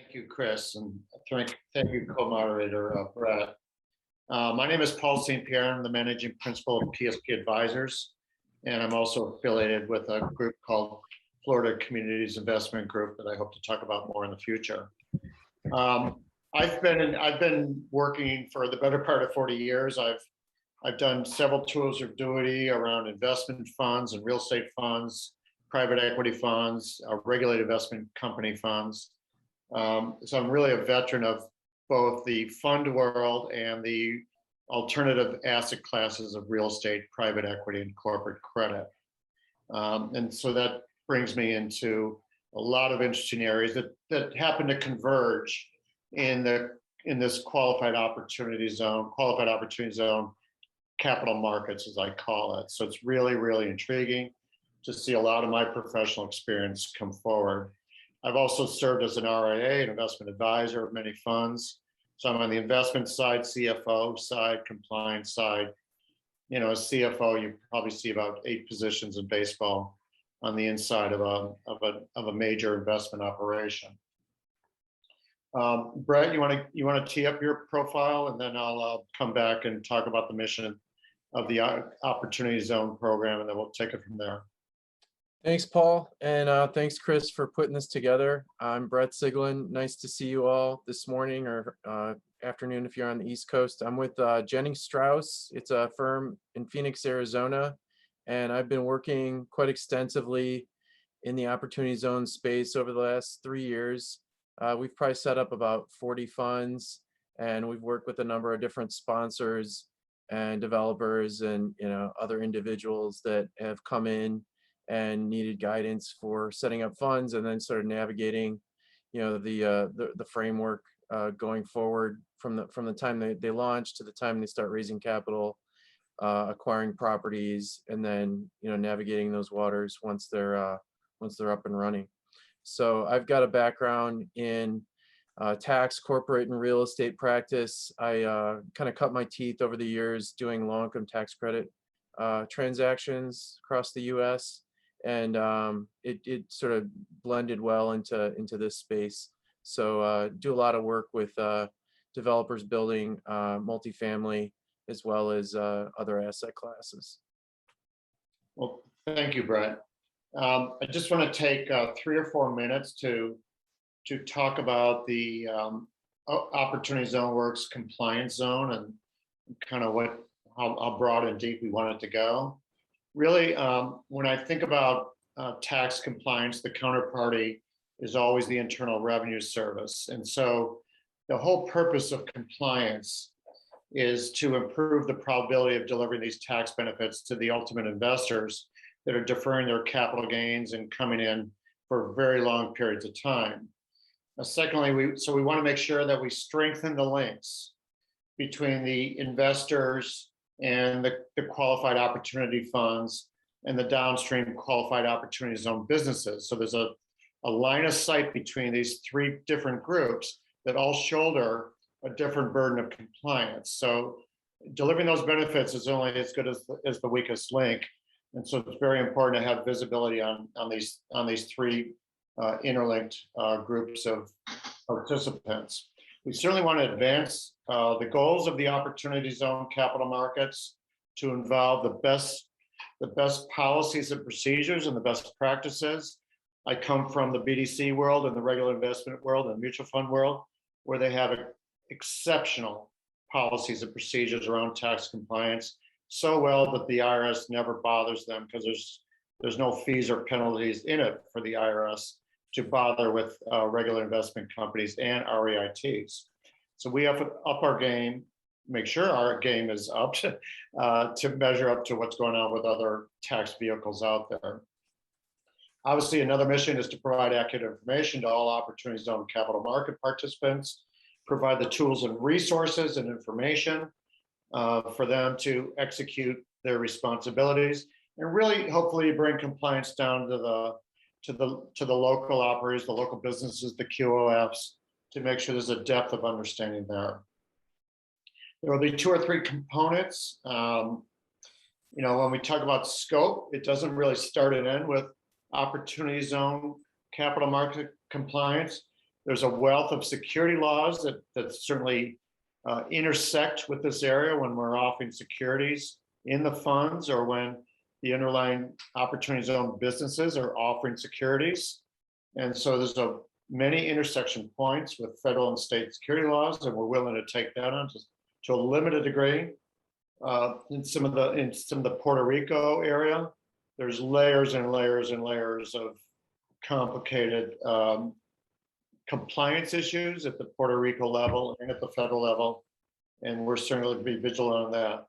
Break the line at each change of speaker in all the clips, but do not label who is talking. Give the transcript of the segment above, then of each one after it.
Thank you, Chris, and thank you, co-moderator Brett. My name is Paul Saint-Pierre. I'm the managing principal of PSP Advisors, and I'm also affiliated with a group called Florida Communities Investment Group that I hope to talk about more in the future. I've been working for the better part of 40 years. I've done several tours of duty around investment funds and real estate funds, private equity funds, regulated investment company funds. So I'm really a veteran of both the fund world and the alternative asset classes of real estate, private equity, and corporate credit. And so that brings me into a lot of interesting areas that happen to converge in this qualified opportunity zone capital markets, as I call it. So it's really, really intriguing to see a lot of my professional experience come forward. I've also served as an RIA, an investment advisor of many funds. So I'm on the investment side, CFO side, compliance side. You know, as CFO, you probably see about 8 positions in baseball on the inside of a major investment operation. Brett, you want to tee up your profile, and then I'll come back and talk about the mission of the Opportunity Zone program, and then we'll take it from there.
Thanks, Paul, and thanks, Chris, for putting this together. I'm Brett Siglin. Nice to see you all this morning or afternoon if you're on the East Coast. I'm with Jennings Strauss. It's a firm in Phoenix, Arizona, and I've been working quite extensively in the Opportunity Zone space over the last 3 years. We've probably set up about 40 funds, and we've worked with a number of different sponsors and developers and other individuals that have come in and needed guidance for setting up funds, and then started navigating, the framework going forward from the time they launch to the time they start raising capital, acquiring properties, and then navigating those waters once they're up and running. So I've got a background in tax, corporate, and real estate practice. I kind of cut my teeth over the years doing low-income tax credit transactions across the U.S. And it sort of blended well into this space. So do a lot of work with developers building multifamily as well as other asset classes.
Well, thank you, Brett. I just want to take 3 or 4 minutes to talk about the Opportunity Zone Works compliance zone and kind of how broad and deep we want it to go. Really, when I think about tax compliance, the counterparty is always the Internal Revenue Service. And so the whole purpose of compliance is to improve the probability of delivering these tax benefits to the ultimate investors that are deferring their capital gains and coming in for very long periods of time. Secondly, we want to make sure that we strengthen the links between the investors and the qualified opportunity funds and the downstream qualified opportunity zone businesses. So there's a line of sight between these 3 different groups that all shoulder a different burden of compliance. So delivering those benefits is only as good as the weakest link. And so it's very important to have visibility on these 3 interlinked groups of participants. We certainly want to advance the goals of the Opportunity Zone capital markets to involve the best policies and procedures and the best practices. I come from the BDC world and the regular investment world and mutual fund world, where they have exceptional policies and procedures around tax compliance, so well that the IRS never bothers them because there's no fees or penalties in it for the IRS to bother with regular investment companies and REITs. So we have to up our game, make sure our game is up to measure up to what's going on with other tax vehicles out there. Obviously, another mission is to provide accurate information to all Opportunity Zone capital market participants, provide the tools and resources and information for them to execute their responsibilities, and really hopefully bring compliance down to the local operators, the local businesses, the QOFs, to make sure there's a depth of understanding there. There will be 2 or 3 components. When we talk about scope, it doesn't really start and end with Opportunity Zone capital market compliance. There's a wealth of security laws that certainly intersect with this area when we're offering securities in the funds or when the underlying opportunity zone businesses are offering securities. And so there's many intersection points with federal and state security laws, and we're willing to take that on to a limited degree. In some of the Puerto Rico area, there's layers and layers and layers of complicated compliance issues at the Puerto Rico level and at the federal level, and we're certainly to be vigilant on that.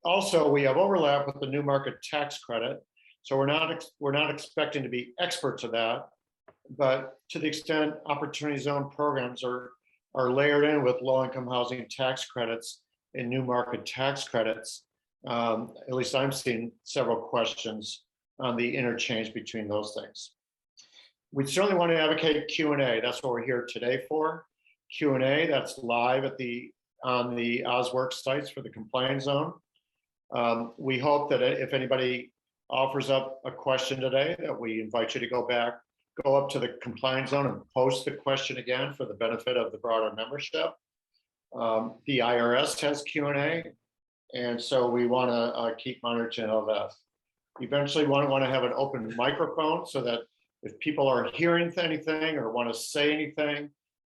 Also, we have overlap with the new market tax credit, so we're not expecting to be experts at that, but to the extent opportunity zone programs are layered in with low-income housing tax credits and new market tax credits, at least I'm seeing several questions on the interchange between those things. We certainly want to advocate Q&A. That's what we're here today for. Q&A, that's live on the OZworks sites for the compliance zone. We hope that if anybody offers up a question today, that we invite you to go up to the compliance zone and post the question again for the benefit of the broader membership. The IRS has Q&A, and so we want to keep monitoring all that. Eventually, we want to have an open microphone so that if people are hearing anything or want to say anything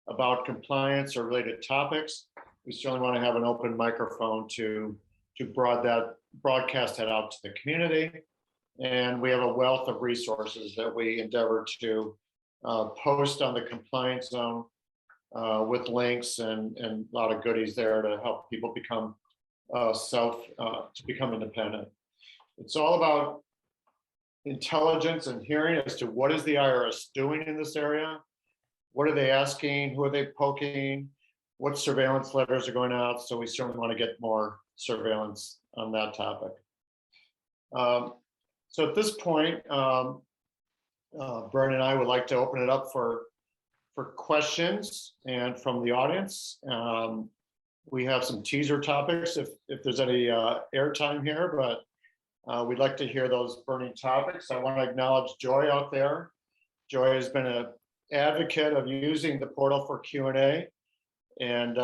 about compliance or related topics, we certainly want to have an open microphone to broadcast that out to the community. And we have a wealth of resources that we endeavor to post on the compliance zone with links and a lot of goodies there to help people become become independent. It's all about intelligence and hearing as to what is the IRS doing in this area? What are they asking? Who are they poking? What surveillance letters are going out? So we certainly want to get more surveillance on that topic. So at this point, Brian and I would like to open it up for questions and from the audience. We have some teaser topics if there's any airtime here, but we'd like to hear those burning topics. I want to acknowledge Joy out there. Joy has been an advocate of using the portal for Q&A. And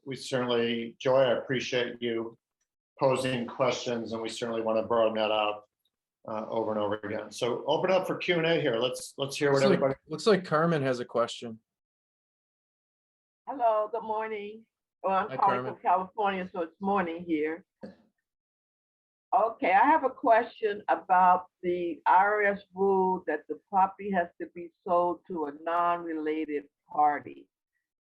we certainly, Joy, I appreciate you posing questions, and we certainly want to broaden that out over and over again. So open up for Q&A here. Let's hear what everybody.
Looks like Carmen has a question.
Hello, good morning. Well, I'm
Hi,
calling
Carmen.
from California, so it's morning here. Okay, I have a question about the IRS rule that the property has to be sold to a non-related party.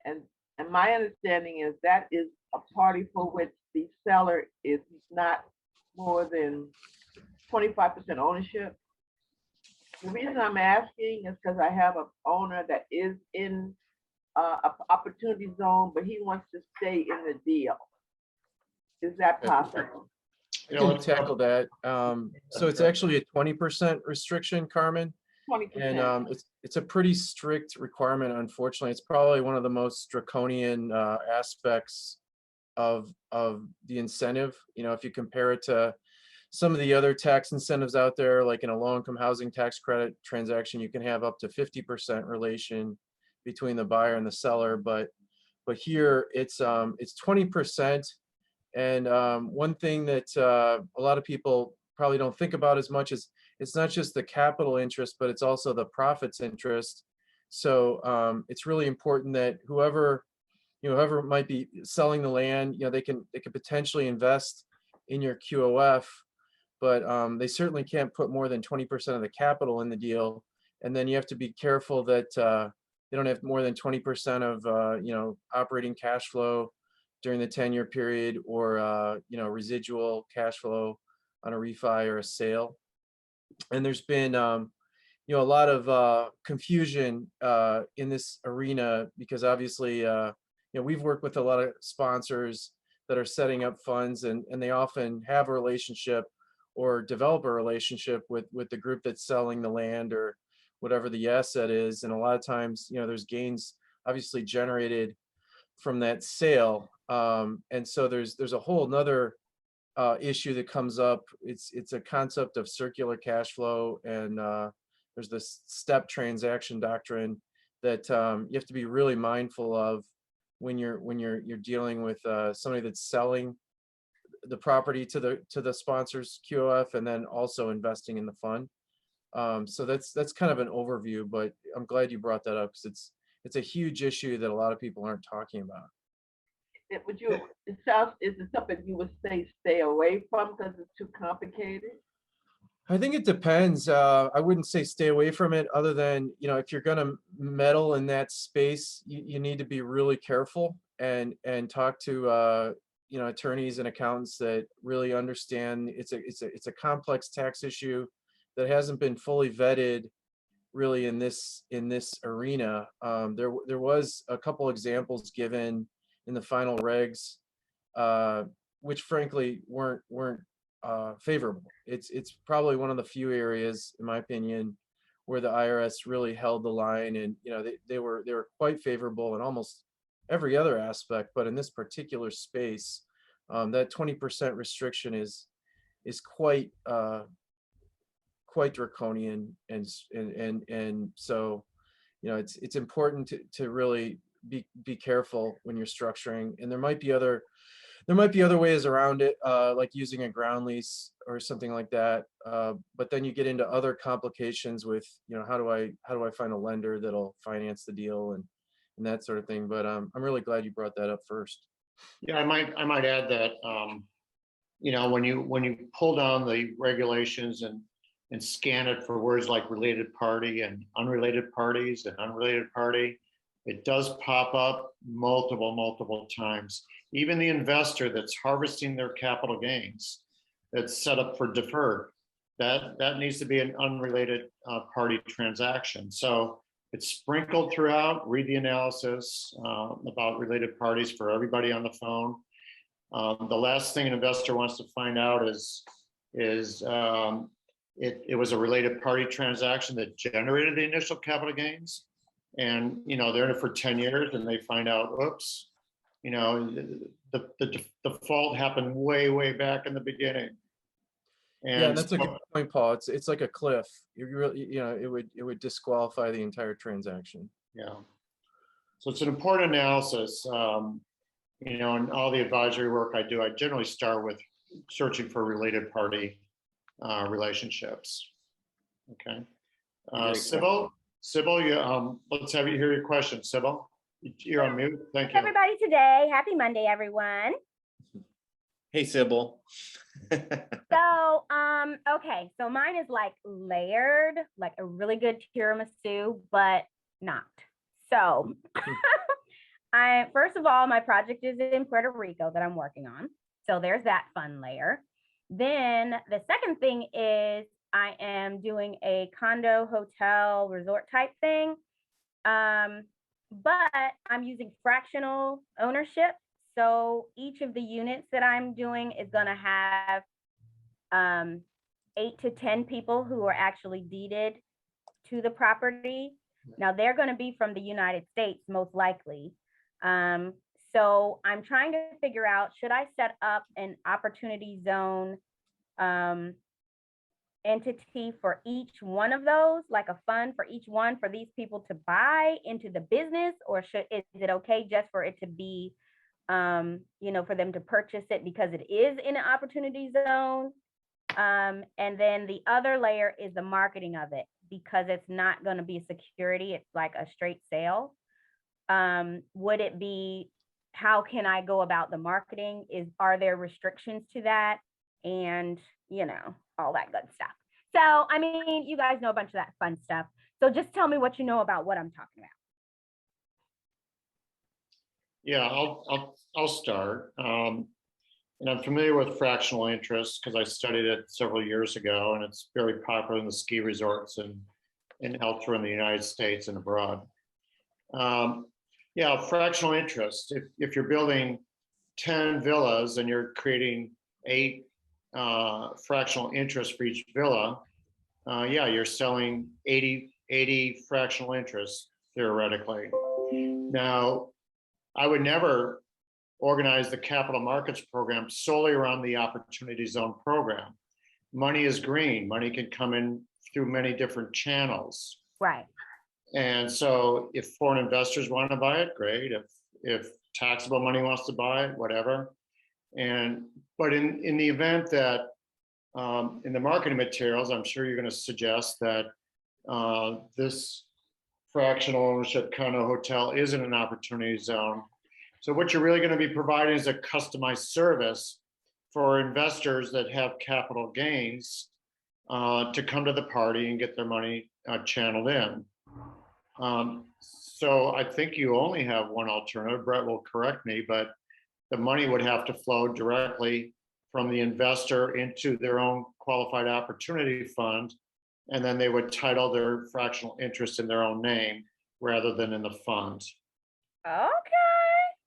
And my understanding is that is a party for which the seller is not more than 25% ownership. The reason I'm asking is because I have an owner that is in an opportunity zone, but he wants to stay in the deal. Is that possible?
I can tackle that. So it's actually a 20% restriction, Carmen.
20%.
And it's a pretty strict requirement, unfortunately. It's probably one of the most draconian aspects of the incentive. You know, if you compare it to some of the other tax incentives out there, like in a low-income housing tax credit transaction, you can have up to 50% relation between the buyer and the seller. But here it's 20%. And one thing that a lot of people probably don't think about as much is it's not just the capital interest, but it's also the profits interest. So it's really important that whoever might be selling the land, they can potentially invest in your QOF, but they certainly can't put more than 20% of the capital in the deal. And then you have to be careful that they don't have more than 20% of operating cash flow during the 10-year period, or residual cash flow on a refi or a sale. And there's been a lot of confusion in this arena, because obviously we've worked with a lot of sponsors that are setting up funds, and they often have a relationship or develop a relationship with the group that's selling the land or whatever the asset is. And a lot of times there's gains obviously generated from that sale. And so there's a whole nother issue that comes up. It's a concept of circular cash flow, and there's this step transaction doctrine that you have to be really mindful of when you're dealing with somebody that's selling the property to the sponsor's QOF and then also investing in the fund. So that's kind of an overview, but I'm glad you brought that up because it's a huge issue that a lot of people aren't talking about.
Is it something you would say stay away from because it's too complicated?
I think it depends. I wouldn't say stay away from it other than, if you're going to meddle in that space, you need to be really careful and talk to, attorneys and accountants that really understand it's a complex tax issue that hasn't been fully vetted really in this arena. There was a couple examples given in the final regs, which frankly weren't favorable. It's probably one of the few areas, in my opinion, where the IRS really held the line, and they were quite favorable in almost every other aspect, but in this particular space, that 20% restriction is quite draconian, and so it's important to really be careful when you're structuring, and there might be other ways around it, like using a ground lease or something like that. But then you get into other complications with, how do I find a lender that'll finance the deal and that sort of thing. But I'm really glad you brought that up first.
Yeah, I might add that, when you pull down the regulations and scan it for words like related party and unrelated parties and unrelated party, it does pop up multiple times. Even the investor that's harvesting their capital gains, that's set up for deferred, that needs to be an unrelated party transaction. So it's sprinkled throughout. Read the analysis about related parties for everybody on the phone. The last thing an investor wants to find out is it was a related party transaction that generated the initial capital gains. And they're in it for 10 years and they find out, oops, the default happened way back in the beginning.
And that's a good point, Paul. It's like a cliff. You really, it would disqualify the entire transaction.
Yeah. So it's an important analysis. In all the advisory work I do, I generally start with searching for related party relationships. Okay. Sybil, let's have you hear your question. Sybil, you're on mute. Thank you.
Everybody today. Happy Monday, everyone.
Hey, Sybil.
So, okay. So mine is like layered, like a really good tiramisu, but not. So first of all, my project is in Puerto Rico that I'm working on. So there's that fun layer. Then the second thing is I am doing a condo, hotel, resort type thing. But I'm using fractional ownership. So each of the units that I'm doing is going to have 8 to 10 people who are actually deeded to the property. Now they're going to be from the United States, most likely. So I'm trying to figure out, should I set up an opportunity zone entity for each one of those, like a fund for each one for these people to buy into the business, or is it okay just for it to be, for them to purchase it because it is in an opportunity zone? And then the other layer is the marketing of it, because it's not going to be a security. It's like a straight sale. Would it be, how can I go about the marketing? Are there restrictions to that? And, all that good stuff. So, I mean, you guys know a bunch of that fun stuff. So just tell me what you know about what I'm talking about.
Yeah, I'll start. And I'm familiar with fractional interest because I studied it several years ago, and it's very popular in the ski resorts and elsewhere in the United States and abroad. Yeah, fractional interest. If you're building 10 villas and you're creating 8 fractional interest for each villa, yeah, you're selling 80 fractional interests theoretically. Now, I would never organize the capital markets program solely around the opportunity zone program. Money is green. Money can come in through many different channels.
Right.
And so if foreign investors want to buy it, great. If taxable money wants to buy it, whatever. But in the event that in the marketing materials, I'm sure you're going to suggest that this fractional ownership condo hotel isn't an opportunity zone. So what you're really going to be providing is a customized service for investors that have capital gains to come to the party and get their money channeled in. So I think you only have one alternative. Brett will correct me, but the money would have to flow directly from the investor into their own qualified opportunity fund, and then they would title their fractional interest in their own name rather than in the fund.
Okay.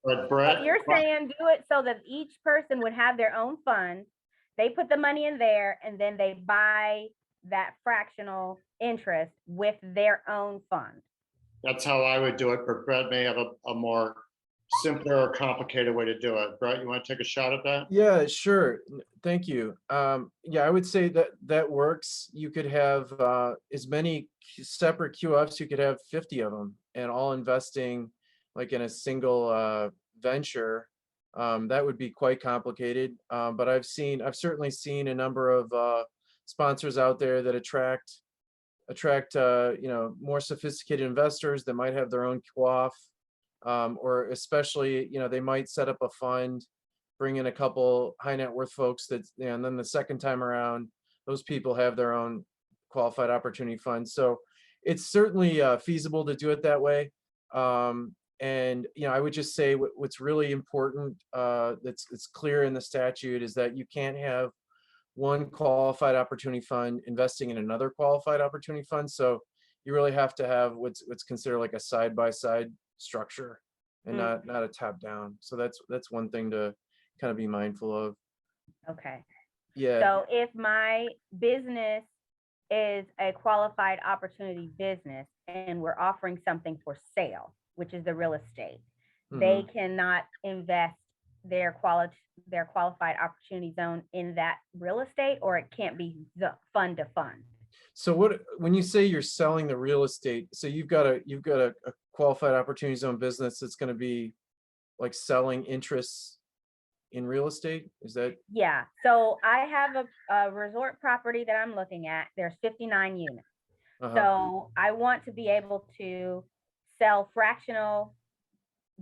But Brett,
So you're saying do it so that each person would have their own fund. They put the money in there and then they buy that fractional interest with their own fund.
that's how I would do it, but Brett may have a more simpler or complicated way to do it. Brett, you want to take a shot at that?
Yeah, sure. Thank you. Yeah, I would say that works. You could have as many separate QFs, you could have 50 of them and all investing like in a single venture. That would be quite complicated. But I've certainly seen a number of sponsors out there that attract more sophisticated investors that might have their own QF. Or especially, they might set up a fund, bring in a couple high net worth folks and then the second time around, those people have their own qualified opportunity fund. So it's certainly feasible to do it that way. And I would just say what's really important, it's clear in the statute, is that you can't have one qualified opportunity fund investing in another qualified opportunity fund. So you really have to have what's considered like a side-by-side structure and not a top down. So that's one thing to kind of be mindful of.
Okay.
Yeah.
So if my business is a qualified opportunity business and we're offering something for sale, which is the real estate, they cannot invest their qualified opportunity zone in that real estate, or it can't be the fund to fund.
So when you say you're selling the real estate, so you've got a qualified opportunity zone business that's going to be like selling interests in real estate? Is that?
Yeah. So I have a resort property that I'm looking at. There's 59 units. So I want to be able to sell fractional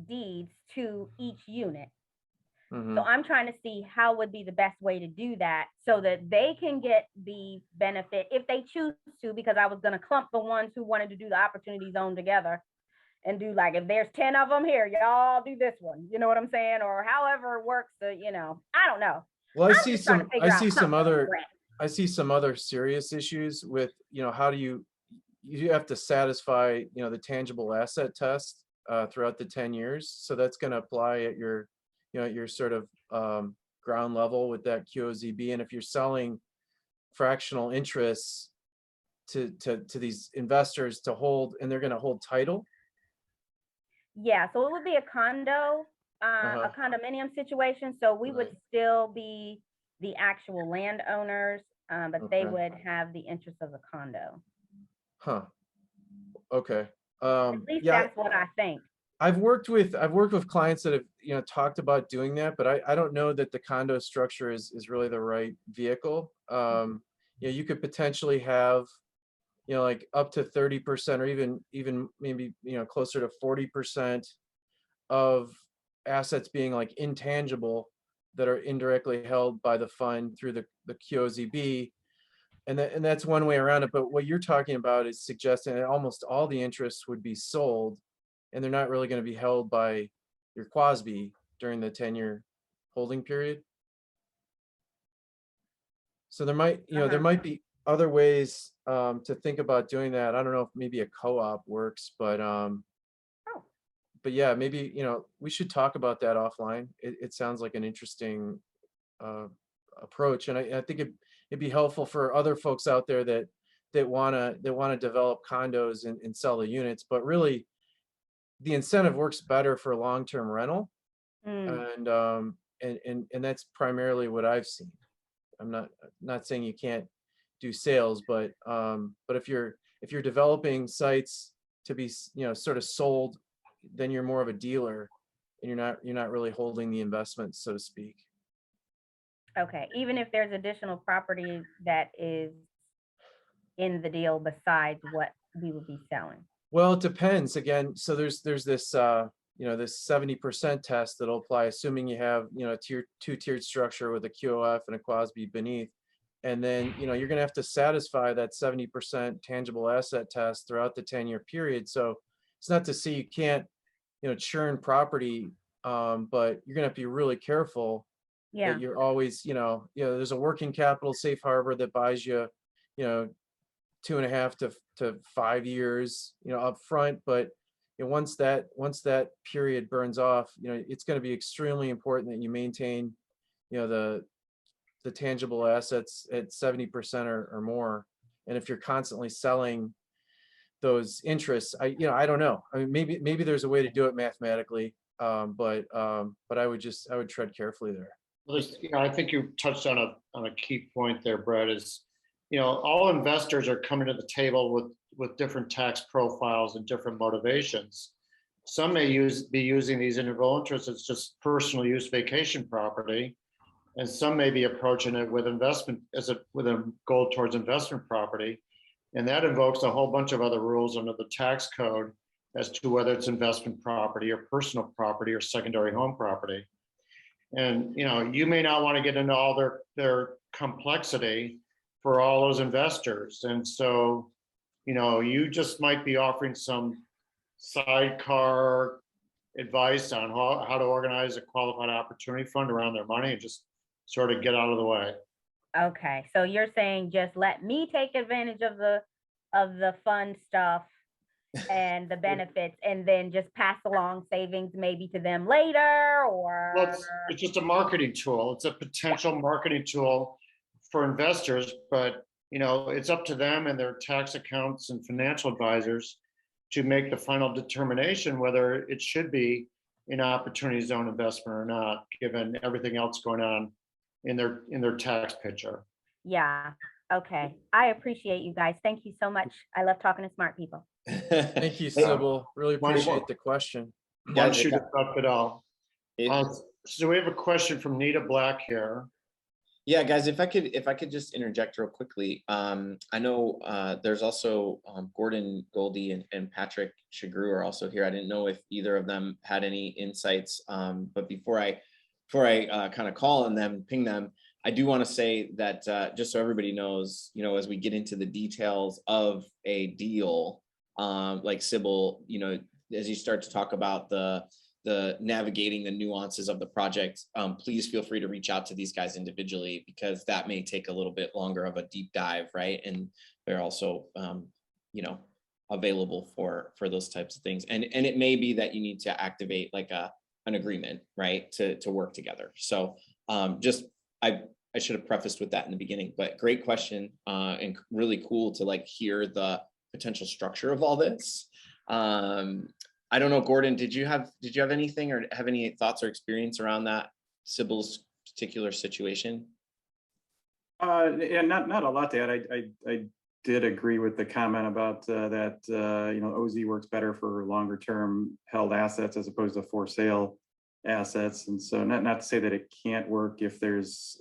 deeds to each unit. So I'm trying to see how would be the best way to do that so that they can get the benefit if they choose to, because I was going to clump the ones who wanted to do the opportunity zone together and do like, if there's 10 of them here, y'all do this one, you know what I'm saying? Or however it works, I don't know.
Well, I see some other serious issues with, how do you have to satisfy, the tangible asset test throughout the 10 years. So that's going to apply at your sort of ground level with that QOZB. And if you're selling fractional interests to these investors to hold, and they're going to hold title.
Yeah, so it would be a condo, a condominium situation. So we would still be the actual landowners, but they would have the interest of the condo.
Huh. Okay.
At least that's what I think.
I've worked with clients that have talked about doing that, but I don't know that the condo structure is really the right vehicle. You could potentially have like up to 30% or even maybe closer to 40% of assets being like intangible that are indirectly held by the fund through the QOZB. And that's one way around it. But what you're talking about is suggesting that almost all the interests would be sold, and they're not really going to be held by your QOZB during the 10-year holding period. So there might be other ways to think about doing that. I don't know if maybe a co-op works, but yeah, maybe we should talk about that offline. It sounds like an interesting approach, and I think it'd be helpful for other folks out there that want to develop condos and sell the units, but really the incentive works better for long-term rental. And that's primarily what I've seen. I'm not saying you can't do sales, but if you're developing sites to be, sort of sold, then you're more of a dealer, and you're not really holding the investment, so to speak.
Okay, even if there's additional property that is in the deal besides what we would be selling.
Well, it depends again. So there's this, this 70% test that'll apply, assuming you have, a two-tiered structure with a QOF and a QASB beneath. And then, you're going to have to satisfy that 70% tangible asset test throughout the 10-year period. So it's not to say you can't, churn property, but you're going to have to be really careful
Yeah,
that you're always, there's a working capital safe harbor that buys you, 2.5 to 5 years, up front. But once that period burns off, it's going to be extremely important that you maintain, the tangible assets at 70% or more. And if you're constantly selling those interests, I don't know. I mean, maybe there's a way to do it mathematically, but I would tread carefully there.
Well, I think you touched on a key point there, Brett, is, all investors are coming to the table with different tax profiles and different motivations. Some may be using these interval interests as just personal use vacation property, and some may be approaching it with investment with a goal towards investment property. And that invokes a whole bunch of other rules under the tax code as to whether it's investment property or personal property or secondary home property. And, you may not want to get into all their complexity for all those investors. And so, you just might be offering some sidecar advice on how to organize a qualified opportunity fund around their money and just sort of get out of the way.
okay, so you're saying just let me take advantage of the fun stuff and the benefits, and then just pass along savings maybe to them later, or?
Well, it's just a marketing tool. It's a potential marketing tool for investors, but it's up to them and their tax accounts and financial advisors to make the final determination whether it should be an opportunity zone investment or not, given everything else going on in their tax picture.
Yeah, okay. I appreciate you guys. Thank you so much. I love talking to smart people.
Thank you, Sybil. Really appreciate the question.
One shoot up it all. So we have a question from Nita Black here.
Yeah, guys, if I could just interject real quickly. I know there's also Gordon, Goldie, and Patrick Chagru are also here. I didn't know if either of them had any insights, but before I kind of call on them, ping them, I do want to say that just so everybody knows, as we get into the details of a deal, like Sybil, as you start to talk about the navigating the nuances of the project, please feel free to reach out to these guys individually, because that may take a little bit longer of a deep dive, right? And they're also, available for those types of things. And it may be that you need to activate like an agreement, right, to work together. So I should have prefaced with that in the beginning, but great question, and really cool to like hear the potential structure of all this. I don't know, Gordon, did you have anything or have any thoughts or experience around that Sybil's particular situation?
Yeah, not a lot to add. I did agree with the comment about that OZ works better for longer term held assets as opposed to for sale assets. And so not to say that it can't work if there's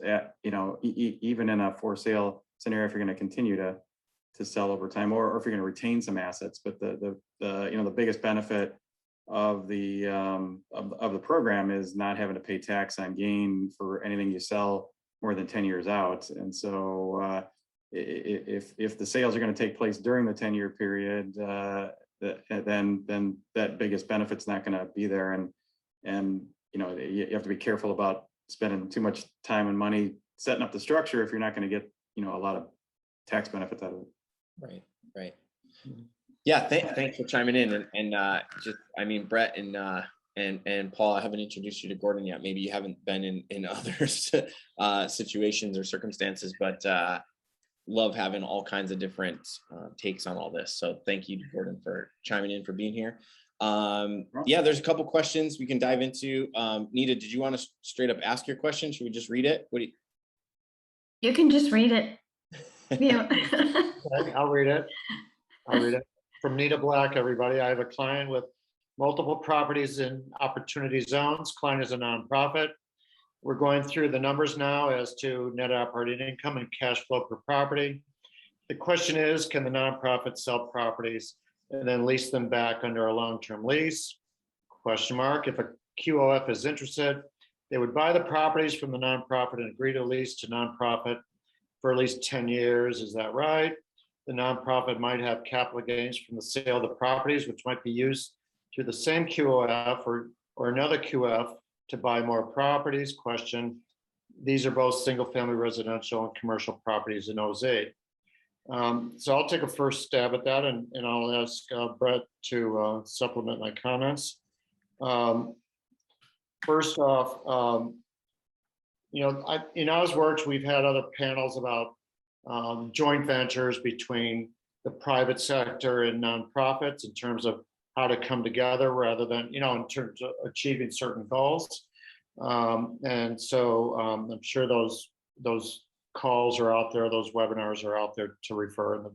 even in a for sale scenario, if you're going to continue to sell over time, or if you're going to retain some assets. But the biggest benefit of the program is not having to pay tax on gain for anything you sell more than 10 years out. And so if the sales are going to take place during the 10-year period, then that biggest benefit's not going to be there. And you have to be careful about spending too much time and money setting up the structure if you're not going to get a lot of tax benefits out of it.
Right. Yeah, thanks for chiming in. And Brett and Paul, I haven't introduced you to Gordon yet. Maybe you haven't been in other situations or circumstances, but love having all kinds of different takes on all this. So thank you, Gordon, for chiming in, for being here. Yeah, there's a couple questions we can dive into. Nita, did you want to straight up ask your question? Should we just read it?
You can just read it.
Okay, I'll read it. from Nita Black, everybody. I have a client with multiple properties in opportunity zones. Client is a nonprofit. We're going through the numbers now as to net operating income and cash flow per property. The question is, can the nonprofit sell properties and then lease them back under a long-term lease? Question mark. If a QOF is interested, they would buy the properties from the nonprofit and agree to lease to nonprofit for at least 10 years. Is that right? The nonprofit might have capital gains from the sale of the properties, which might be used through the same QOF or another QF to buy more properties. Question. These are both single-family residential and commercial properties in OZ. So I'll take a first stab at that, and I'll ask Brett to supplement my comments. First off, in OZworks, we've had other panels about joint ventures between the private sector and nonprofits in terms of how to come together rather than, in terms of achieving certain goals. And so I'm sure those calls are out there, those webinars are out there to refer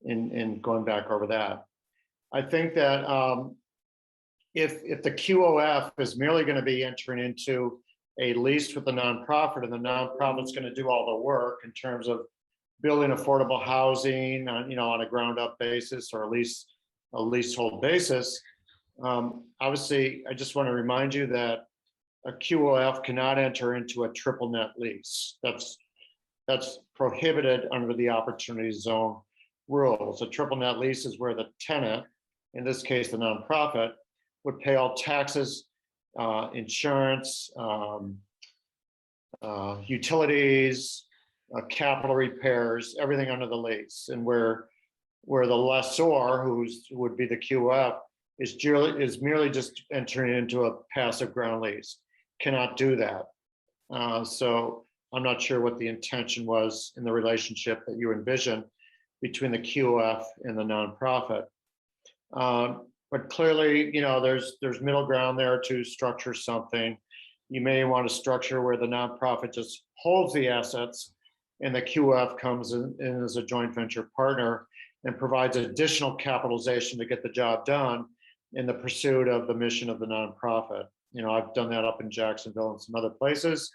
in going back over that. I think that if the QOF is merely going to be entering into a lease with the nonprofit and the nonprofit's going to do all the work in terms of building affordable housing, on a ground up basis or at least a leasehold basis, obviously, I just want to remind you that a QOF cannot enter into a triple net lease. That's prohibited under the opportunity zone rules. A triple net lease is where the tenant, in this case the nonprofit, would pay all taxes, insurance, utilities, capital repairs, everything under the lease, and where the lessor, who would be the QF, is merely just entering into a passive ground lease, cannot do that. So I'm not sure what the intention was in the relationship that you envision between the QF and the nonprofit. But clearly, there's middle ground there to structure something. You may want to structure where the nonprofit just holds the assets and the QF comes in as a joint venture partner and provides additional capitalization to get the job done in the pursuit of the mission of the nonprofit. I've done that up in Jacksonville and some other places.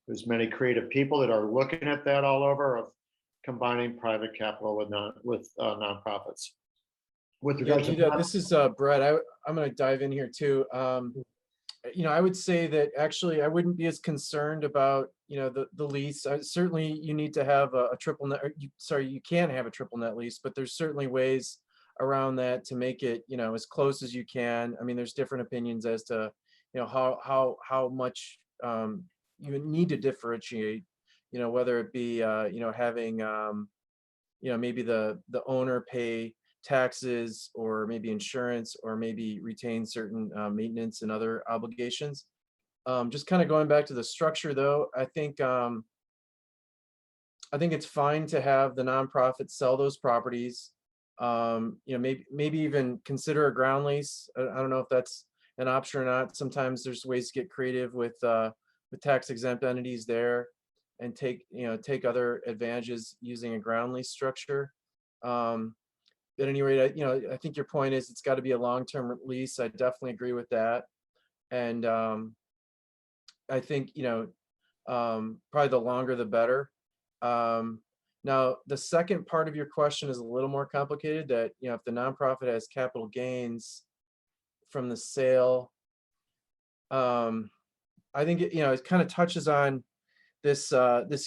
There's many creative people that are looking at that all over, of combining private capital with nonprofits. With regards to
this is Brett. I'm going to dive in here too. I would say that actually I wouldn't be as concerned about the lease. Certainly you need to have a triple net. You can have a triple net lease, but there's certainly ways around that to make it as close as you can. I mean, there's different opinions as to how much you need to differentiate. Whether it be having maybe the owner pay taxes or maybe insurance or maybe retain certain maintenance and other obligations. Just kind of going back to the structure though, I think it's fine to have the nonprofit sell those properties. Maybe even consider a ground lease. I don't know if that's an option or not. Sometimes there's ways to get creative with tax exempt entities there and take other advantages using a ground lease structure. At any rate, I think your point is it's got to be a long-term lease. I definitely agree with that. And I think, probably the longer the better. Now, the second part of your question is a little more complicated, that, if the nonprofit has capital gains from the sale, I think, it kind of touches on this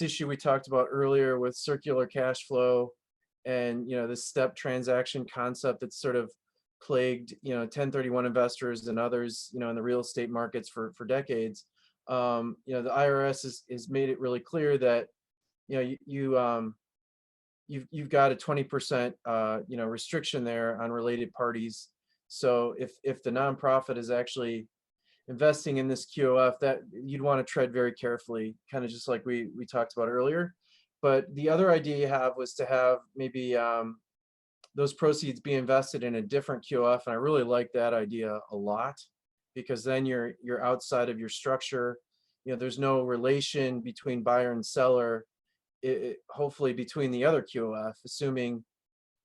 issue we talked about earlier with circular cash flow and, this step transaction concept that's sort of plagued, 1031 investors and others, in the real estate markets for decades. The IRS has made it really clear that, you've got a 20%, restriction there on related parties. So if the nonprofit is actually investing in this QOF, that you'd want to tread very carefully, kind of just like we talked about earlier. But the other idea you have was to have maybe those proceeds be invested in a different QOF, and I really like that idea a lot, because then you're outside of your structure. There's no relation between buyer and seller, hopefully between the other QOF, assuming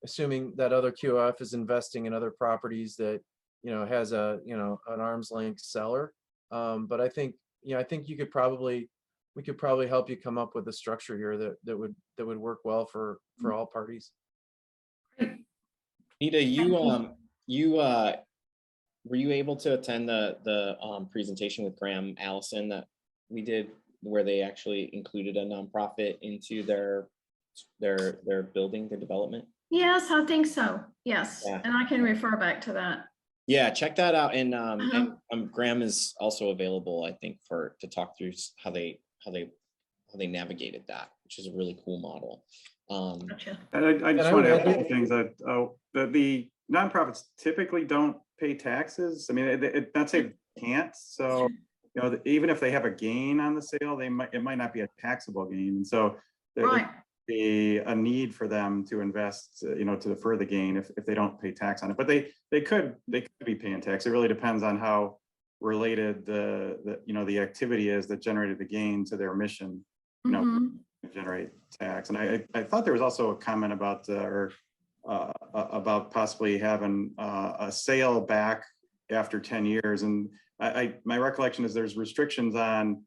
assuming that other QF is investing in other properties that, has a, an arm's length seller. But I think, I think we could probably help you come up with a structure here that would work well for all parties.
Nita, were you able to attend the presentation with Graham Allison that we did, where they actually included a nonprofit into their building, their development?
Yes, I think so. Yes,
Yeah.
and I can refer back to that.
Yeah, check that out. And Graham is also available, I think, to talk through how they navigated that, which is a really cool model.
Gotcha.
I just want to add a few things that the nonprofits typically don't pay taxes. I mean, it not say they can't. So, even if they have a gain on the sale, it might not be a taxable gain. And so
Right.
be a need for them to invest, to defer the gain if they don't pay tax on it. But they could be paying tax. It really depends on how related the activity is that generated the gain to their mission,
Mhm.
generate tax. And I thought there was also a comment about about possibly having a sale back after 10 years. And my recollection is there's restrictions on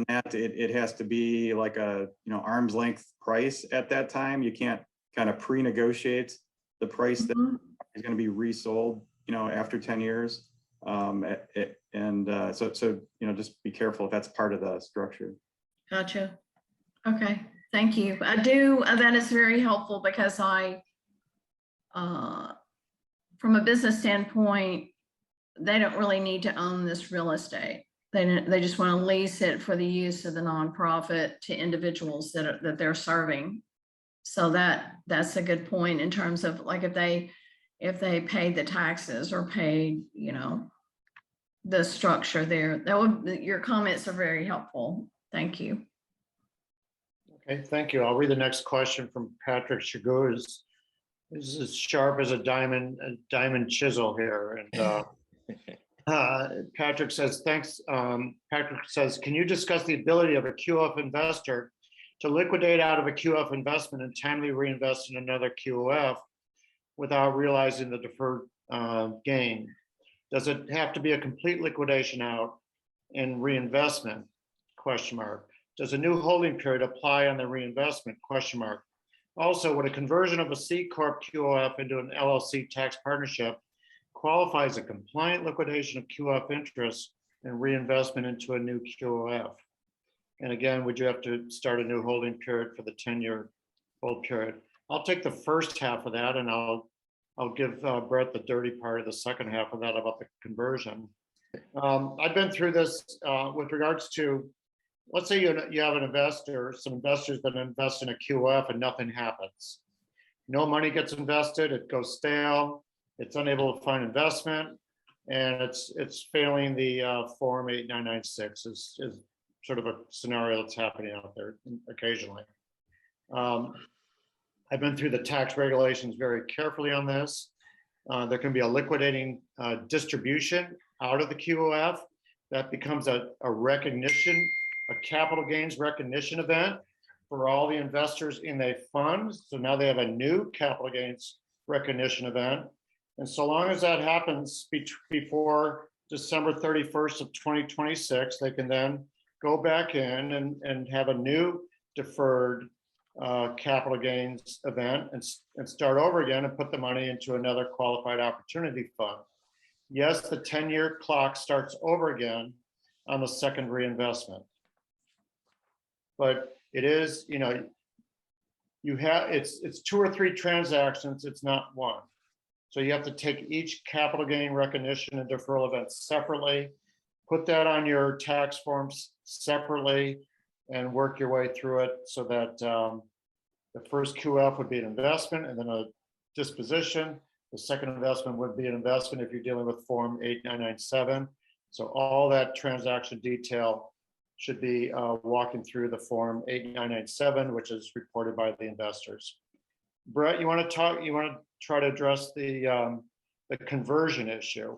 that. It has to be like a arm's length price at that time. You can't kind of pre-negotiate the price that is going to be resold after 10 years. So just be careful if that's part of the structure.
Gotcha. Okay, thank you. I do, that is very helpful because from a business standpoint, they don't really need to own this real estate. They just want to lease it for the use of the nonprofit to individuals that they're serving. So that's a good point in terms of like if they paid the taxes or paid, the structure there. Your comments are very helpful. Thank you.
Okay, thank you. I'll read the next question from Patrick Chagou. Is as sharp as a diamond chisel here. And Patrick says, thanks. Patrick says, can you discuss the ability of a QF investor to liquidate out of a QF investment and timely reinvest in another QF without realizing the deferred gain? Does it have to be a complete liquidation out and reinvestment? Question mark. Does a new holding period apply on the reinvestment? Question mark. Also, would a conversion of a C Corp QF into an LLC tax partnership qualify as a compliant liquidation of QF interest and reinvestment into a new QF? And again, would you have to start a new holding period for the 10-year hold period? I'll take the first half of that, and I'll give Brett the dirty part of the second half of that about the conversion. I've been through this with regards to, let's say you have an investor, some investors that invest in a QF and nothing happens. No money gets invested, it goes stale, it's unable to find investment, and it's failing the Form 8996 is sort of a scenario that's happening out there occasionally. I've been through the tax regulations very carefully on this. There can be a liquidating distribution out of the QF that becomes a recognition, a capital gains recognition event for all the investors in a fund. So now they have a new capital gains recognition event. And so long as that happens before December 31st of 2026, they can then go back in and have a new deferred capital gains event and start over again and put the money into another qualified opportunity fund. Yes, the 10-year clock starts over again on the second reinvestment. But it is, it's 2 or 3 transactions, it's not one. So you have to take each capital gain recognition and deferral event separately, put that on your tax forms separately, and work your way through it so that the first QF would be an investment and then a disposition. The second investment would be an investment if you're dealing with Form 8997. So all that transaction detail should be walking through the Form 8997, which is reported by the investors. Brett, you want to try to address the conversion issue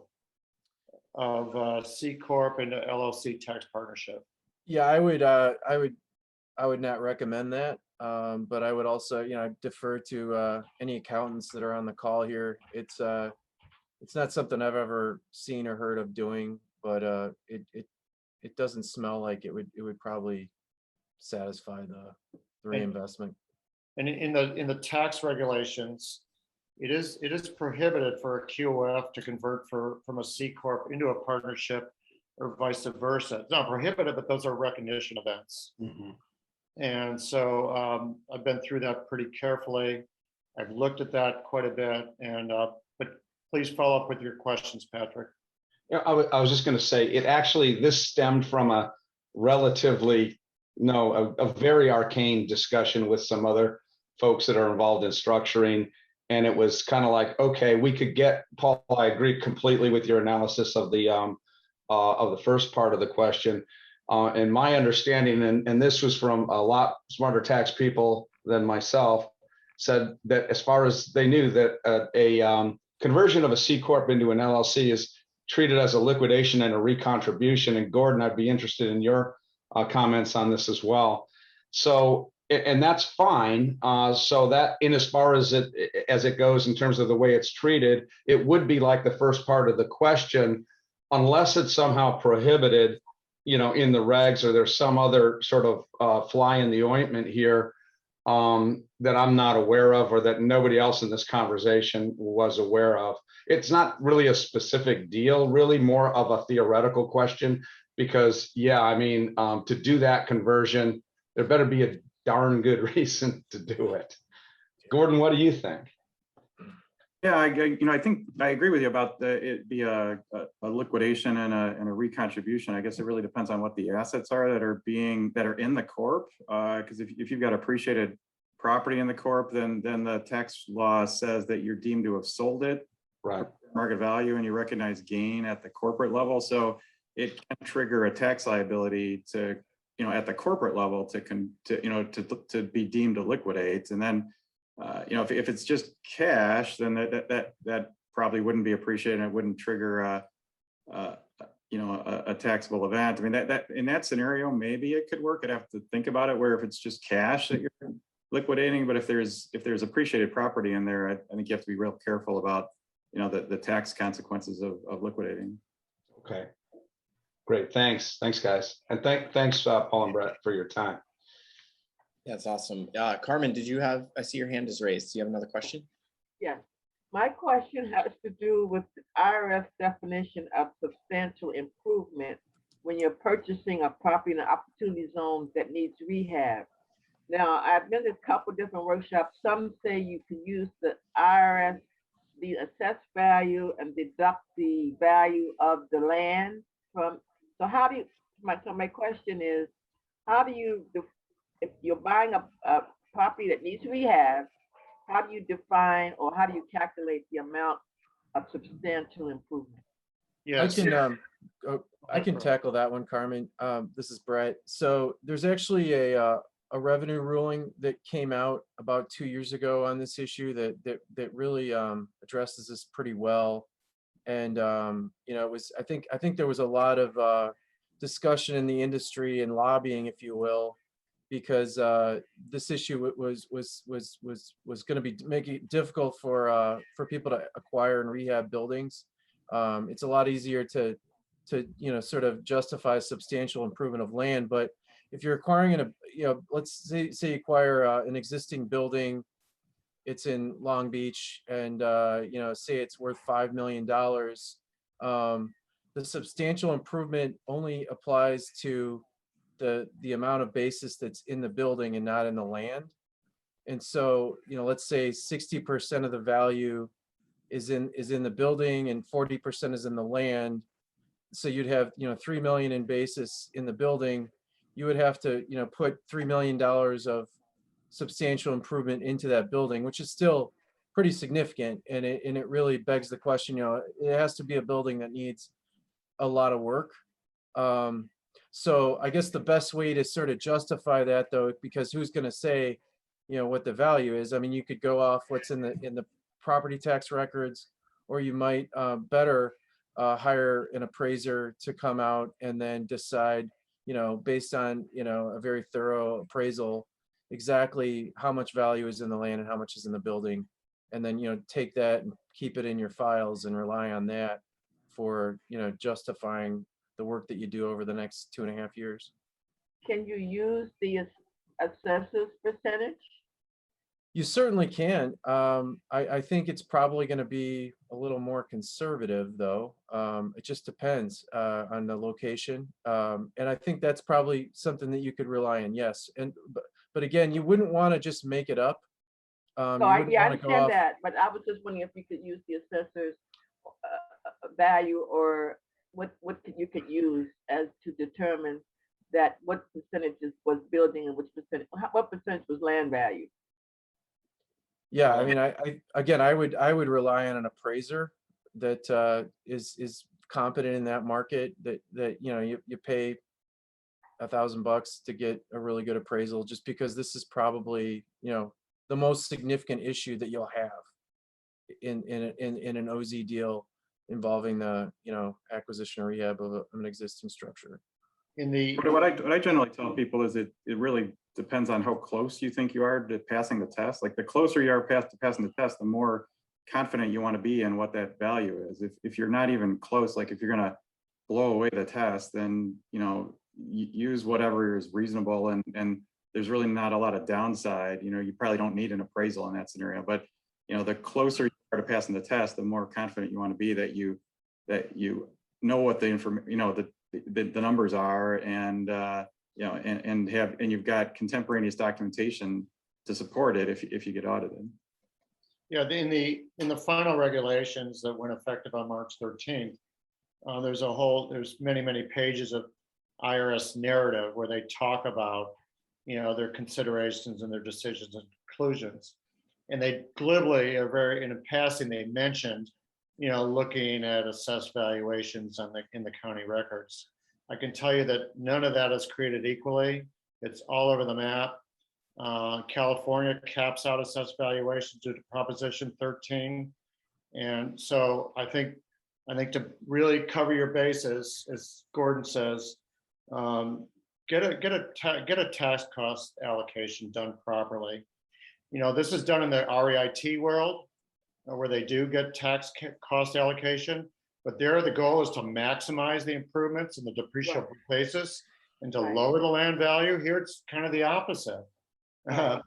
of C Corp into LLC tax partnership?
Yeah, I would not recommend that. But I would also, defer to any accountants that are on the call here. It's not something I've ever seen or heard of doing, but it doesn't smell like it would probably satisfy the reinvestment.
And in the tax regulations, it is prohibited for a QOF to convert from a C corp into a partnership or vice versa. It's not prohibited, but those are recognition events. And so I've been through that pretty carefully. I've looked at that quite a bit, and but please follow up with your questions, Patrick.
Yeah, I was just going to say, this stemmed from a relatively, a very arcane discussion with some other folks that are involved in structuring. And it was kind of like, okay, we could get, Paul, I agree completely with your analysis of the first part of the question. And my understanding, and this was from a lot smarter tax people than myself, said that as far as they knew that a conversion of a C corp into an LLC is treated as a liquidation and a recontribution. And Gordon, I'd be interested in your comments on this as well. So, and that's fine. So that in as far as it goes in terms of the way it's treated, it would be like the first part of the question, unless it's somehow prohibited, in the regs, or there's some other sort of fly in the ointment here that I'm not aware of, or that nobody else in this conversation was aware of. It's not really a specific deal, really more of a theoretical question, because to do that conversion, there better be a darn good reason to do it. Gordon, what do you think?
Yeah, I think I agree with you about it be a liquidation and a recontribution. I guess it really depends on what the assets are that are in the corp. Because if you've got appreciated property in the corp, then the tax law says that you're deemed to have sold it,
right,
market value, and you recognize gain at the corporate level. So it can trigger a tax liability to at the corporate level to be deemed to liquidate. And then if it's just cash, then that probably wouldn't be appreciated, and it wouldn't trigger a taxable event. I mean, that in that scenario, maybe it could work. I'd have to think about it, where if it's just cash that you're liquidating, but if there's appreciated property in there, I think you have to be real careful about the tax consequences of liquidating.
Okay, great, thanks guys, and thanks Paul and Brett for your time.
That's awesome. Carmen, I see your hand is raised. Do you have another question?
Yes. My question has to do with the IRS definition of substantial improvement when you're purchasing a property in an opportunity zone that needs rehab. Now, I've been to a couple different workshops. Some say you can use the IRS, the assessed value, and deduct the value of the land from. So how do you? My question is, how do you? If you're buying a property that needs rehab, how do you define, or how do you calculate the amount of substantial improvement?
Yes.
I can tackle that one, Carmen. This is Brett. So there's actually a revenue ruling that came out about 2 years ago on this issue that really addresses this pretty well. And it was I think there was a lot of discussion in the industry and lobbying, if you will, because this issue was going to be making it difficult for people to acquire and rehab buildings. It's a lot easier to sort of justify substantial improvement of land, but if you're acquiring let's say you acquire an existing building, it's in Long Beach, and say it's worth $5 million. The substantial improvement only applies to the amount of basis that's in the building and not in the land. And so, let's say 60% of the value is in the building and 40% is in the land. So you'd have, $3 million in basis in the building. You would have to, put $3 million of substantial improvement into that building, which is still pretty significant. And it really begs the question, it has to be a building that needs a lot of work. So I guess the best way to sort of justify that, though, because who's going to say, what the value is? I mean, you could go off what's in the property tax records, or you might better hire an appraiser to come out and then decide, based on, a very thorough appraisal, exactly how much value is in the land and how much is in the building. And then, take that and keep it in your files and rely on that for, justifying the work that you do over the next 2.5 years.
Can you use the assessor's percentage?
You certainly can. I think it's probably going to be a little more conservative, though. It just depends on the location. And I think that's probably something that you could rely on, yes. But again, you wouldn't want to just make it up.
So
You
I
wouldn't wanna go
understand
off-
that, but I was just wondering if you could use the assessor's value, or what you could use as to determine that what percentages was building and what percentage was land value.
Yeah, I mean, I would rely on an appraiser that is competent in that market, that you pay $1,000 to get a really good appraisal, just because this is probably the most significant issue that you'll have in an OZ deal involving the acquisition or rehab of an existing structure.
What I generally tell people is it really depends on how close you think you are to passing the test. Like the closer you are to passing the test, the more confident you want to be in what that value is. If you're not even close, like if you're going to blow away the test, then use whatever is reasonable, and there's really not a lot of downside. You probably don't need an appraisal in that scenario, but the closer you are to passing the test, the more confident you want to be that you know what the information, the numbers are, and and you've got contemporaneous documentation to support it if you get audited.
Yeah, in the final regulations that went effective on March 13th, there's many pages of IRS narrative where they talk about their considerations and their decisions and conclusions, and they glibly in passing they mentioned looking at assessed valuations in the county records. I can tell you that none of that is created equally. It's all over the map. California caps out assessed valuations due to Proposition 13. And so I think to really cover your bases, as Gordon says, get a tax cost allocation done properly. This is done in the REIT world, where they do get tax cost allocation, but there the goal is to maximize the improvements in the depreciable basis and to lower the land value. Here it's kind of the opposite.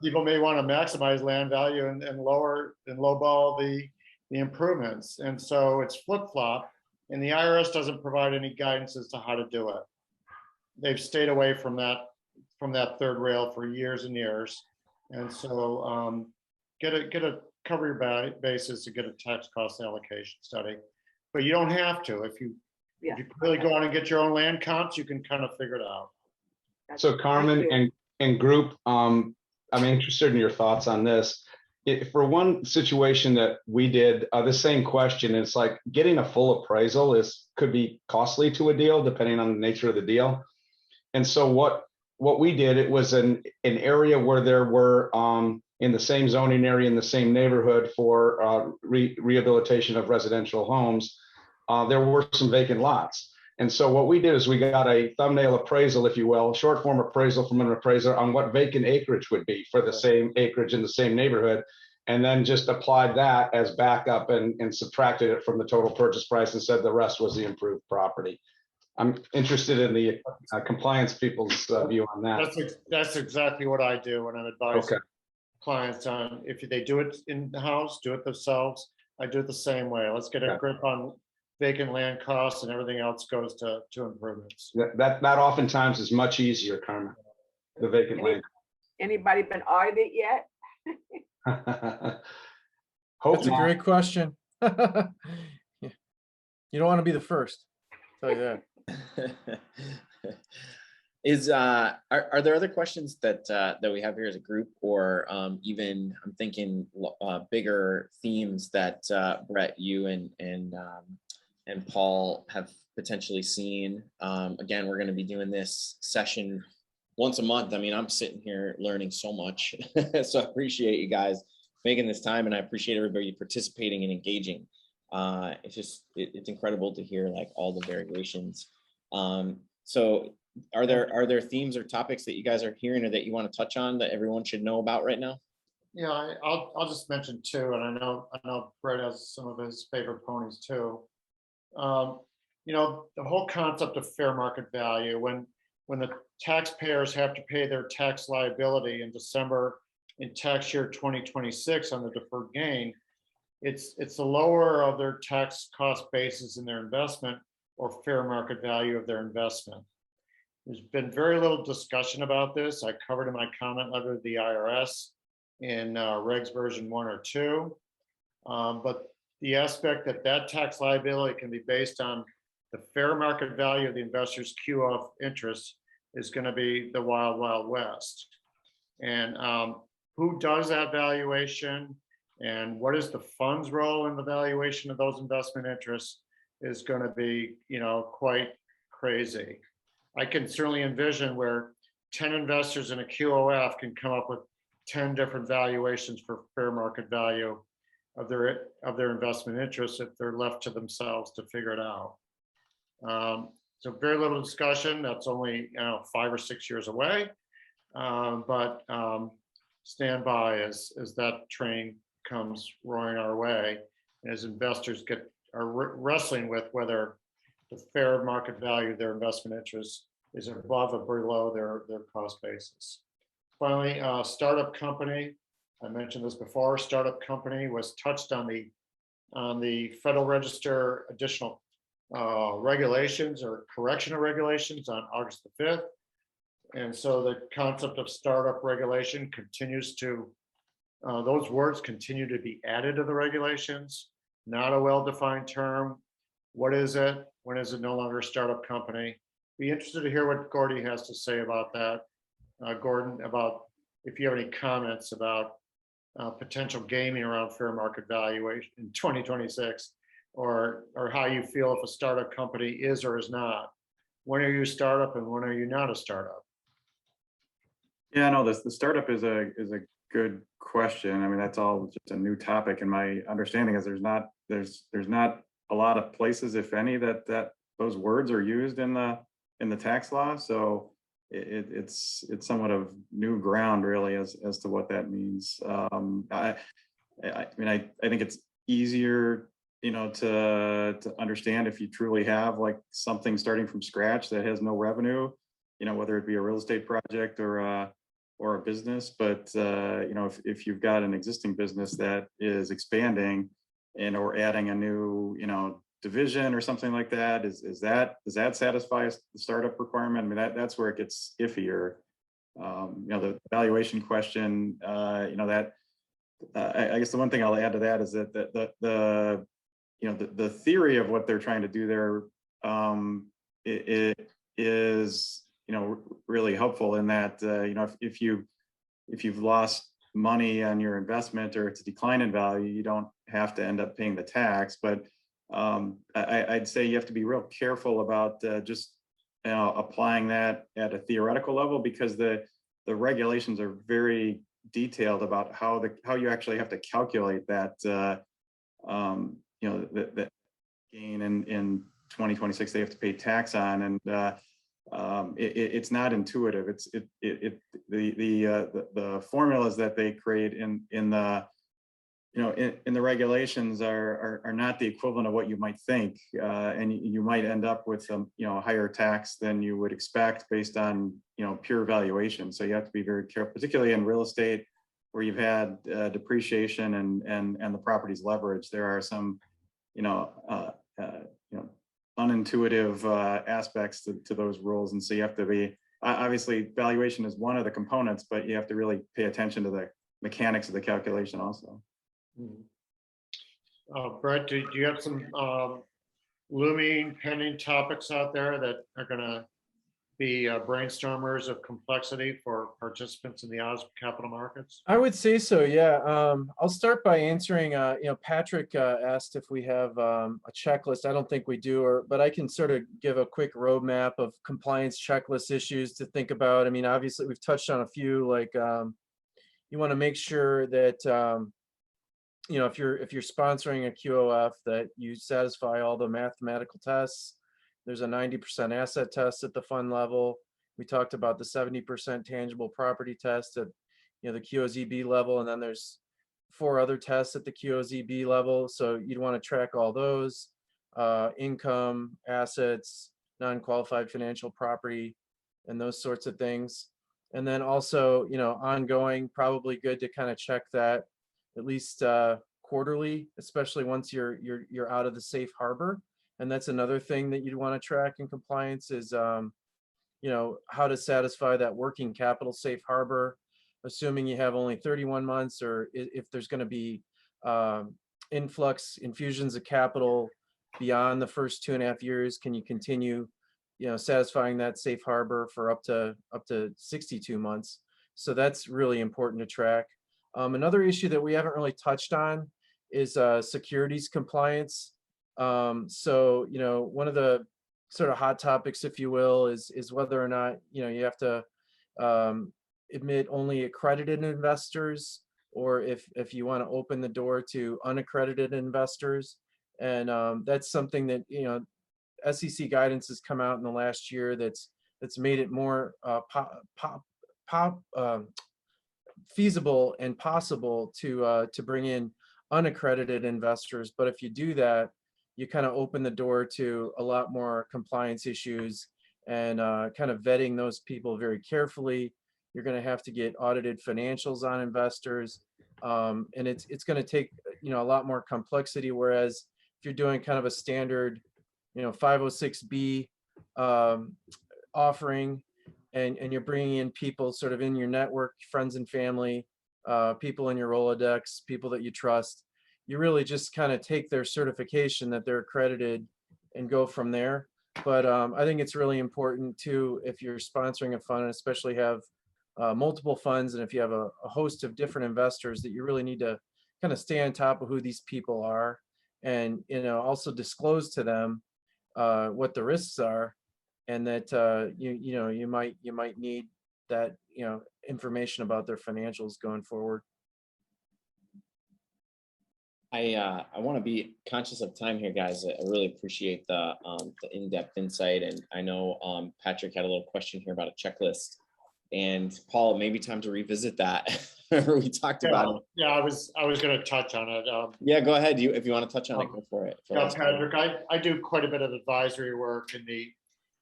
People may want to maximize land value and lowball the improvements, and so it's flip-flop, and the IRS doesn't provide any guidance as to how to do it. They've stayed away from that third rail for years and years, and so cover your bases to get a tax cost allocation study, but you don't have to. If you really go out and get your own land comps, you can kind of figure it out.
So Carmen and group, I'm interested in your thoughts on this. For one situation that we did the same question, it's like getting a full appraisal could be costly to a deal depending on the nature of the deal. And so what we did, it was an area where there were in the same zoning area, in the same neighborhood for rehabilitation of residential homes, there were some vacant lots. And so what we did is we got a thumbnail appraisal, if you will, short form appraisal from an appraiser on what vacant acreage would be for the same acreage in the same neighborhood, and then just applied that as backup and subtracted it from the total purchase price and said the rest was the improved property. I'm interested in the compliance people's view on that.
That's exactly what I do when I'm advising clients on if they do it in the house, do it themselves. I do it the same way. Let's get a grip on vacant land costs, and everything else goes to improvements.
That oftentimes is much easier, Carmen. The vacant land.
Anybody been audited yet?
That's a great question. You don't want to be the first. I'll tell you that.
Are there other questions that we have here as a group, or even I'm thinking bigger themes that Brett, you and Paul have potentially seen? Again, we're going to be doing this session once a month. I mean, I'm sitting here learning so much, so I appreciate you guys making this time, and I appreciate everybody participating and engaging. It's incredible to hear like all the variations. So Are there themes or topics that you guys are hearing or that you want to touch on that everyone should know about right now?
Yeah, I'll just mention two, and I know Brett has some of his favorite ponies too. You know, the whole concept of fair market value, when the taxpayers have to pay their tax liability in December in tax year 2026 on the deferred gain, it's the lower of their tax cost basis in their investment or fair market value of their investment. There's been very little discussion about this. I covered in my comment letter to the IRS in regs version 1 or 2. But the aspect that tax liability can be based on the fair market value of the investor's QF interest is going to be the wild, wild west. And who does that valuation and what is the fund's role in the valuation of those investment interests is going to be, you know, quite crazy. I can certainly envision where 10 investors in a QOF can come up with 10 different valuations for fair market value of their investment interests if they're left to themselves to figure it out. So very little discussion. That's only 5 or 6 years away, but stand by as that train comes roaring our way, as investors are wrestling with whether the fair market value of their investment interest is above or below their cost basis. Finally, startup company. I mentioned this before. Startup company was touched on the Federal Register additional regulations or correction of regulations on August the 5th. And so the concept of startup regulation continues to, those words continue to be added to the regulations. Not a well-defined term. What is it? When is it no longer a startup company? Be interested to hear what Goldie has to say about that. Gordon, about if you have any comments about potential gaming around fair market valuation in 2026, or how you feel if a startup company is or is not. When are you a startup and when are you not a startup?
Yeah, no, the startup is a good question. I mean, that's all just a new topic, and my understanding is there's not a lot of places, if any, that those words are used in the tax law. So it's somewhat of new ground really as to what that means. I mean, I think it's easier, you know, to understand if you truly have like something starting from scratch that has no revenue, you know, whether it be a real estate project or a business. But you know, if you've got an existing business that is expanding and or adding a new, you know, division or something like that, does that satisfy the startup requirement? I mean, that's where it gets iffier. You know, the valuation question, you know, that I guess the one thing I'll add to that is that the you know, the theory of what they're trying to do there, it is, you know, really helpful in that, you know, if you've lost money on your investment or it's a decline in value, you don't have to end up paying the tax. But I'd say you have to be real careful about just, you know, applying that at a theoretical level, because the regulations are very detailed about how you actually have to calculate that, you know, the gain in 2026 they have to pay tax on, and it's not intuitive. The formulas that they create in the, you know, in the regulations are not the equivalent of what you might think, and you might end up with some, you know, higher tax than you would expect based on, you know, pure valuation. So you have to be very careful, particularly in real estate where you've had depreciation and the property's leverage. There are some, you know, unintuitive aspects to those rules, and so you have to be, obviously valuation is one of the components, but you have to really pay attention to the mechanics of the calculation also.
Brett, do you have some looming pending topics out there that are going to be brainstormers of complexity for participants in the Oz capital markets?
I would say so, yeah. I'll start by answering, you know, Patrick asked if we have a checklist. I don't think we do, but I can sort of give a quick roadmap of compliance checklist issues to think about. I mean, obviously we've touched on a few, like you want to make sure that, you know, if you're sponsoring a QOF, that you satisfy all the mathematical tests, There's a 90% asset test at the fund level. We talked about the 70% tangible property test at the QOZB level, and then there's 4 other tests at the QOZB level. So you'd want to track all those: income, assets, non-qualified financial property, and those sorts of things. And then also, ongoing, probably good to kind of check that at least quarterly, especially once you're out of the safe harbor. And that's another thing that you'd want to track in compliance is, how to satisfy that working capital safe harbor, assuming you have only 31 months, or if there's going to be infusions of capital beyond the first 2.5 years, can you continue satisfying that safe harbor for up to 62 months. So that's really important to track. Another issue that we haven't really touched on is securities compliance. So one of the sort of hot topics, if you will, is whether or not you have to admit only accredited investors, or if you want to open the door to unaccredited investors. And that's something that SEC guidance has come out in the last year that's made it more feasible and possible to bring in unaccredited investors. But if you do that, you kind of open the door to a lot more compliance issues and kind of vetting those people very carefully. You're going to have to get audited financials on investors, and it's going to take a lot more complexity. Whereas if you're doing kind of a standard 506B offering, and you're bringing in people sort of in your network, friends and family, people in your Rolodex, people that you trust, you really just kind of take their certification that they're accredited and go from there. But I think it's really important too, if you're sponsoring a fund, and especially have multiple funds, and if you have a host of different investors, that you really need to kind of stay on top of who these people are, and also disclose to them what the risks are, and that you might need that information about their financials going forward.
I want to be conscious of time here, guys. I really appreciate the in-depth insight, and I know Patrick had a little question here about a checklist. And Paul, maybe time to revisit that. We talked about it.
Yeah, I was going to touch on it.
Yeah, go ahead. If you want to touch on it, go for it.
Yeah, Patrick, I do quite a bit of advisory work in the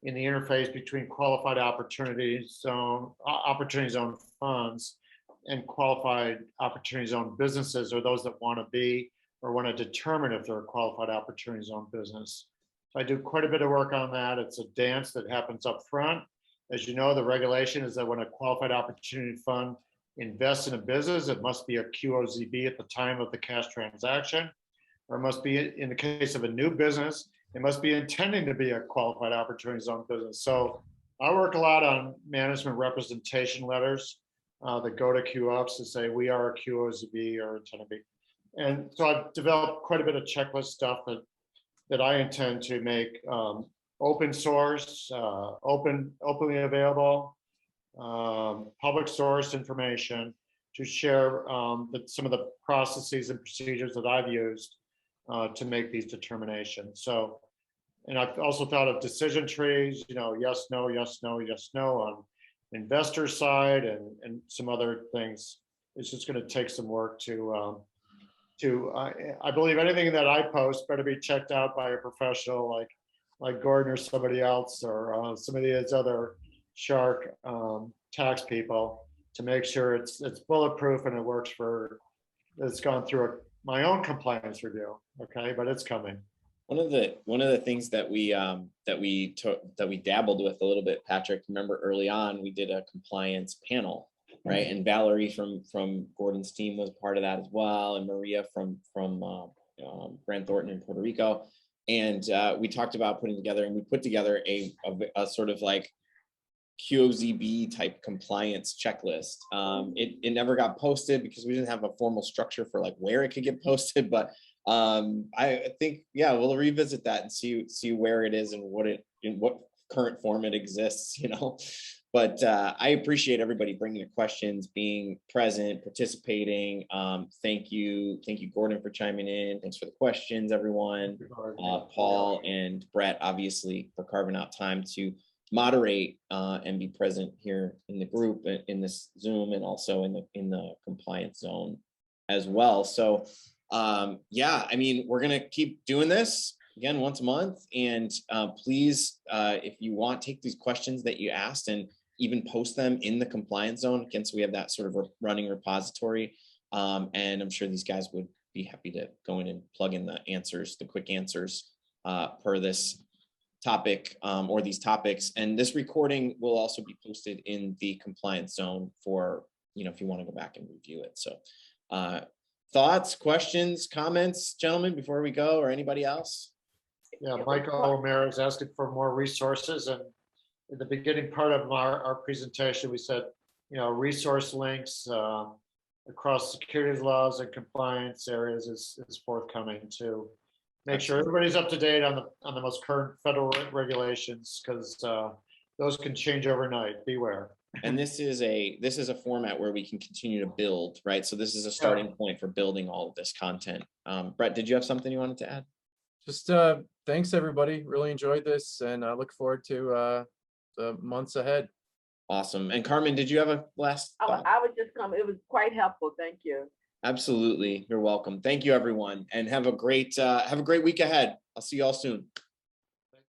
interface between qualified opportunity zone funds and qualified opportunity zone businesses, or those that want to be or want to determine if they're a qualified opportunity zone business. So I do quite a bit of work on that. It's a dance that happens up front. As you know, the regulation is that when a qualified opportunity fund invests in a business, it must be a QOZB at the time of the cash transaction, or it must be, in the case of a new business, it must be intending to be a qualified opportunity zone business. So I work a lot on management representation letters that go to QOFs to say we are a QOZB or intend to be. And so I've developed quite a bit of checklist stuff that I intend to make open source, openly available, public source information to share some of the processes and procedures that I've used to make these determinations. So, and I've also thought of decision trees, yes, no, yes, no, yes, no on investor side, and some other things. It's just going to take some work I believe anything that I post better be checked out by a professional like Gordon or somebody else, or some of these other shark tax people, to make sure it's bulletproof and it works it's gone through my own compliance review. Okay, but it's coming.
One of the things that we dabbled with a little bit, Patrick, remember early on we did a compliance panel, right? And Valerie from Gordon's team was part of that as well, and Maria from Grant Thornton in Puerto Rico. And we talked about putting together, and we put together a sort of like QOZB type compliance checklist. It never got posted because we didn't have a formal structure for like where it could get posted, but I think, yeah, we'll revisit that and see where it is and in what current form it exists, But I appreciate everybody bringing their questions, being present, participating. Thank you, Gordon, for chiming in. Thanks for the questions, everyone. Paul and Brett, obviously, for carving out time to moderate and be present here in the group, in this Zoom, and also in the compliance zone as well. So yeah, I mean, we're gonna keep doing this again once a month, and please, if you want, take these questions that you asked and even post them in the compliance zone again, so we have that sort of running repository. And I'm sure these guys would be happy to go in and plug in the answers, the quick answers per this topic or these topics. And this recording will also be posted in the compliance zone for, if you want to go back and review it. So thoughts, questions, comments, gentlemen, before we go, or anybody else?
Yeah, Michael O'Meara is asking for more resources, and in the beginning part of our presentation, we said, resource links across securities laws and compliance areas is forthcoming to make sure everybody's up to date on the most current federal regulations, because those can change overnight. Beware.
And this is a format where we can continue to build, right? So this is a starting point for building all of this content. Brett, did you have something you wanted to add?
Just thanks, everybody. Really enjoyed this, and I look forward to the months ahead.
Awesome. And Carmen, did you have a last thought?
I would just come. It was quite helpful. Thank you.
Absolutely. You're welcome. Thank you, everyone. And have a great week ahead. I'll see you all soon.